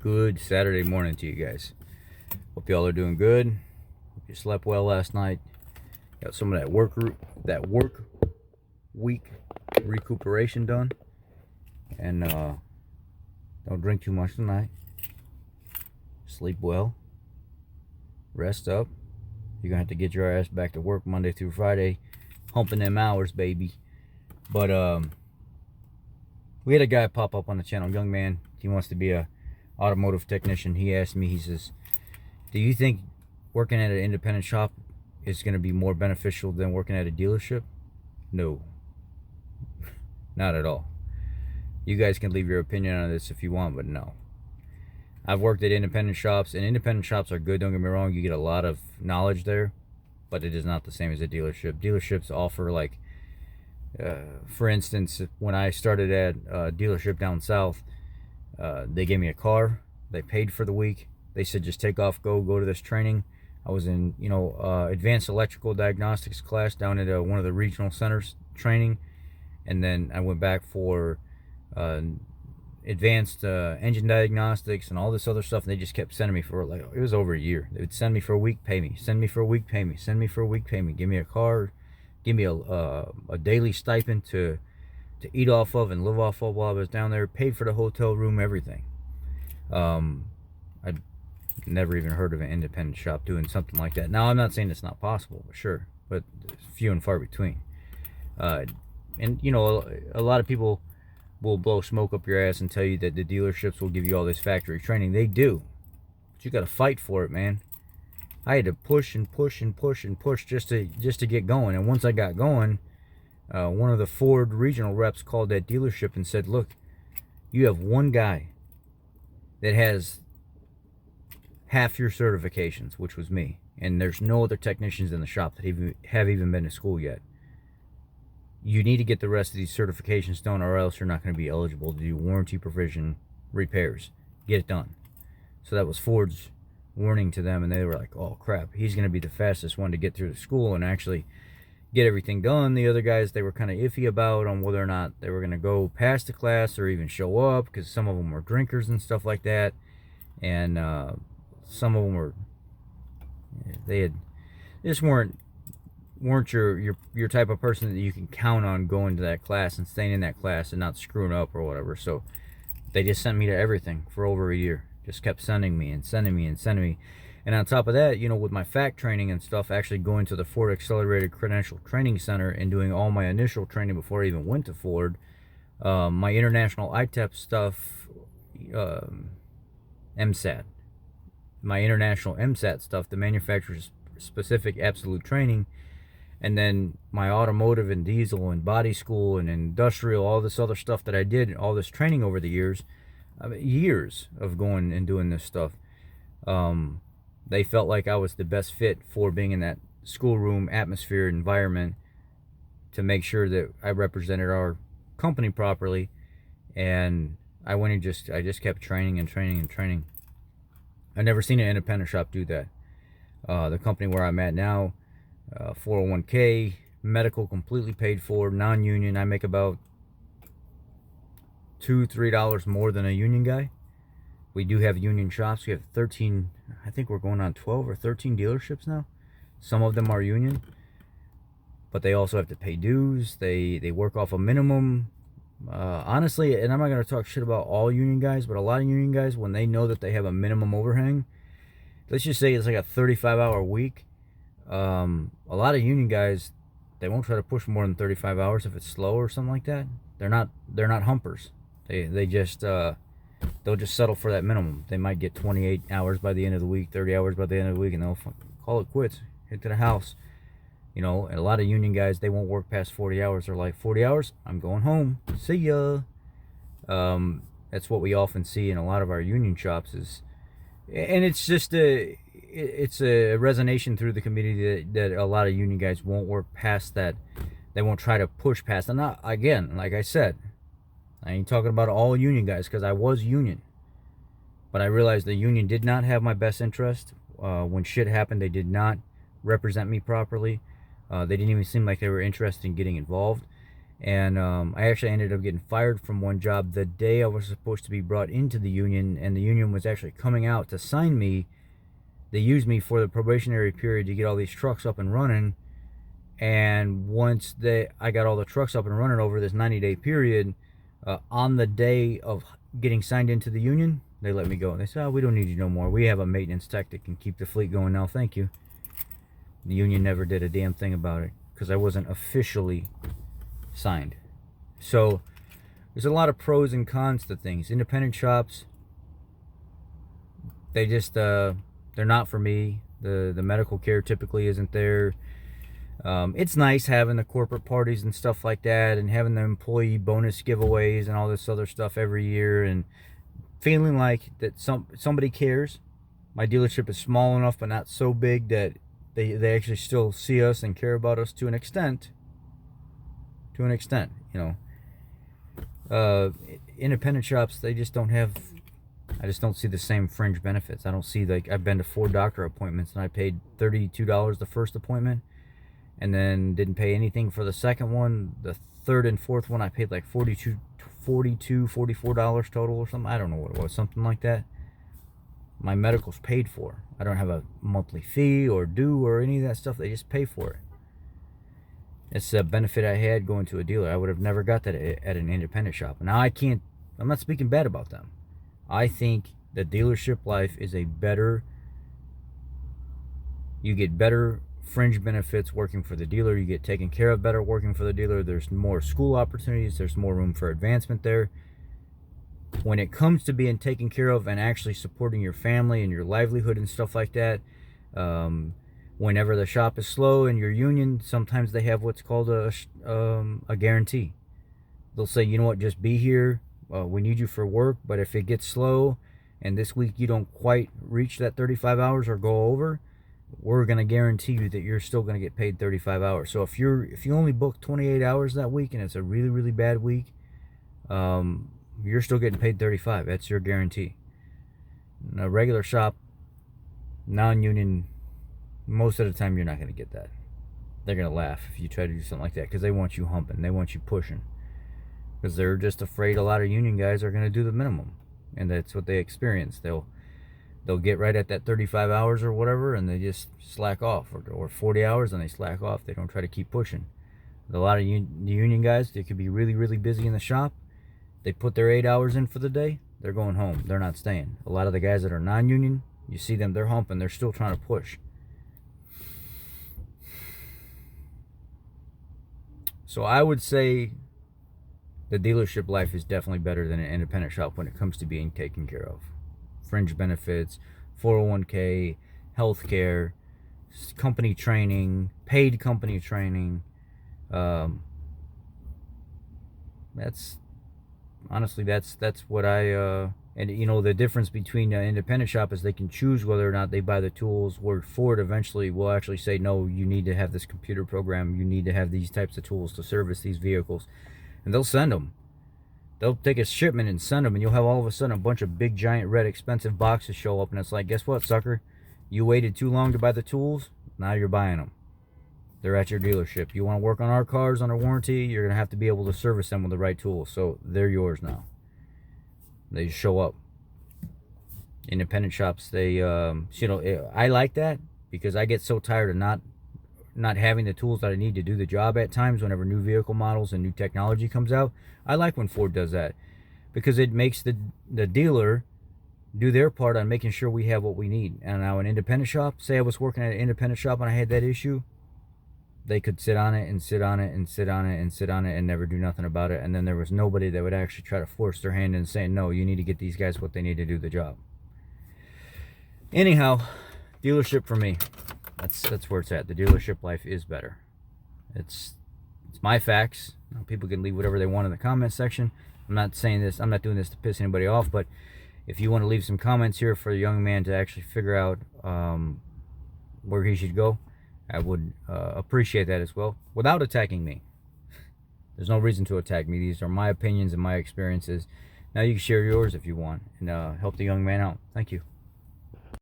Good Saturday morning to you guys. Hope y'all are doing good. Hope you slept well last night. Got some of that work week recuperation done. And don't drink too much tonight. Sleep well. Rest up. You're gonna have to get your ass back to work Monday through Friday, humping them hours, baby. But we had a guy pop up on the channel, young man. He wants to be a automotive technician. He asked me, he says, do you think working at an independent shop is going to be more beneficial than working at a dealership? No, not at all. You guys can leave your opinion on this if you want, but no. I've worked at independent shops, and independent shops are good, don't get me wrong. You get a lot of knowledge there, but it is not the same as a dealership. Dealerships offer, like, for instance, when I started at a dealership down south, they gave me a car. They paid for the week. They said, just take off, go to this training. I was in, advanced electrical diagnostics class down at one of the regional centers training. And then I went back for advanced engine diagnostics and all this other stuff. And they just kept sending me for, like, it was over a year. They would send me for a week, pay me. Send me for a week, pay me. Send me for a week, pay me. Give me a car. Give me a daily stipend to eat off of and live off of while I was down there. Paid for the hotel room, everything. I'd never even heard of an independent shop doing something like that. Now, I'm not saying it's not possible, sure, but few and far between. And a lot of people will blow smoke up your ass and tell you that the dealerships will give you all this factory training. They do, but you got to fight for it, man. I had to push and push and push and push just to get going. And once I got going, one of the Ford regional reps called that dealership and said, look, you have one guy that has half your certifications, which was me. And there's no other technicians in the shop that have even been to school yet. You need to get the rest of these certifications done, or else you're not going to be eligible to do warranty provision repairs. Get it done. So that was Ford's warning to them, and they were like, oh crap, he's going to be the fastest one to get through the school and actually get everything done. The other guys, they were kind of iffy about on whether or not they were going to go past the class or even show up, because some of them were drinkers and stuff like that. And some of them were, they just weren't your type of person that you can count on going to that class and staying in that class and not screwing up or whatever. So they just sent me to everything for over a year. Just kept sending me and sending me and sending me. And on top of that, with my FAC training and stuff, actually going to the Ford Accelerated Credential Training Center and doing all my initial training before I even went to Ford, my international ITEP stuff, MSAT, my international MSAT stuff, the manufacturer's specific absolute training, and then my automotive and diesel and body school and industrial, all this other stuff that I did, all this training over the years, years of going and doing this stuff. They felt like I was the best fit for being in that schoolroom atmosphere environment to make sure that I represented our company properly. And I went and I just kept training and training and training. I've never seen an independent shop do that. The company where I'm at now, 401k, medical completely paid for, non-union. I make about $2-3 more than a union guy. We do have union shops. We have 13, I think we're going on 12 or 13 dealerships now. Some of them are union, but they also have to pay dues. They work off a minimum. Honestly, and I'm not going to talk shit about all union guys, but a lot of union guys, when they know that they have a minimum overhang, let's just say it's like a 35-hour week. A lot of union guys, they won't try to push more than 35 hours if it's slow or something like that. They're not humpers. They just they'll just settle for that minimum. They might get 28 hours by the end of the week, 30 hours by the end of the week, and they'll call it quits, head to the house. And a lot of union guys, they won't work past 40 hours. They're like, 40 hours, I'm going home. See ya. That's what we often see in a lot of our union shops and it's just it's a resonation through the community that a lot of union guys won't work past that. They won't try to push past. And not, again, like I said, I ain't talking about all union guys, because I was union. But I realized the union did not have my best interest. When shit happened, they did not represent me properly. They didn't even seem like they were interested in getting involved. And I actually ended up getting fired from one job the day I was supposed to be brought into the union, and the union was actually coming out to sign me. They used me for the probationary period to get all these trucks up and running. And once I got all the trucks up and running over this 90-day period, on the day of getting signed into the union, they let me go. And they said, "Oh, we don't need you no more. We have a maintenance tech that can keep the fleet going now. Thank you." The union never did a damn thing about it because I wasn't officially signed. So there's a lot of pros and cons to things. Independent shops, they just they're not for me. The medical care typically isn't there. It's nice having the corporate parties and stuff like that, and having the employee bonus giveaways and all this other stuff every year, and feeling like that somebody cares. My dealership is small enough but not so big that they actually still see us and care about us to an extent. You know. Independent shops, they just don't have, I just don't see the same fringe benefits. I don't see, like, I've been to 4 doctor appointments and I paid $32 the first appointment, and then didn't pay anything for the second one. The third and fourth one I paid like $44 total or something. I don't know what it was, something like that. My medical's paid for. I don't have a monthly fee or due or any of that stuff. They just pay for it. It's a benefit I had going to a dealer. I would have never got that at an independent shop. Now I'm not speaking bad about them. I think the dealership life is you get better fringe benefits working for the dealer. You get taken care of better working for the dealer. There's more school opportunities. There's more room for advancement there. When it comes to being taken care of and actually supporting your family and your livelihood and stuff like that, whenever the shop is slow and your union, sometimes they have what's called a guarantee. They'll say, you know what, just be here. We need you for work, but if it gets slow and this week you don't quite reach that 35 hours or go over, we're going to guarantee you that you're still going to get paid 35 hours. So if you only book 28 hours that week and it's a really, really bad week, you're still getting paid 35. That's your guarantee. In a regular shop, non-union, most of the time you're not going to get that. They're going to laugh if you try to do something like that because they want you humping. They want you pushing. Because they're just afraid a lot of union guys are going to do the minimum. And that's what they experience. They'll get right at that 35 hours or whatever, and they just slack off. Or 40 hours, and they slack off. They don't try to keep pushing. A lot of union guys, they could be really, really busy in the shop. They put their 8 hours in for the day. They're going home. They're not staying. A lot of the guys that are non-union, you see them, they're humping. They're still trying to push. So I would say the dealership life is definitely better than an independent shop when it comes to being taken care of. Fringe benefits, 401k, healthcare, company training, paid company training. That's what I and you know, the difference between an independent shop is they can choose whether or not they buy the tools, where Ford eventually will actually say, no, you need to have this computer program, you need to have these types of tools to service these vehicles, and they'll send them. They'll take a shipment and send them, and you'll have all of a sudden a bunch of big, giant, red, expensive boxes show up, and it's like, guess what, sucker? You waited too long to buy the tools, now you're buying them. They're at your dealership. You want to work on our cars under warranty, you're going to have to be able to service them with the right tools, so they're yours now. They just show up. Independent shops, they, I like that because I get so tired of not having the tools that I need to do the job at times whenever new vehicle models and new technology comes out. I like when Ford does that because it makes the dealer do their part on making sure we have what we need. And now an independent shop, say I was working at an independent shop and I had that issue, they could sit on it and sit on it and sit on it and sit on it and never do nothing about it. And then there was nobody that would actually try to force their hand in saying, no, you need to get these guys what they need to do the job. Anyhow, dealership for me, that's where it's at. The dealership life is better. It's my facts. People can leave whatever they want in the comment section. I'm not saying this, I'm not doing this to piss anybody off, but if you want to leave some comments here for the young man to actually figure out where he should go, I would appreciate that as well, without attacking me. There's no reason to attack me. These are my opinions and my experiences. Now you can share yours if you want and help the young man out. Thank you.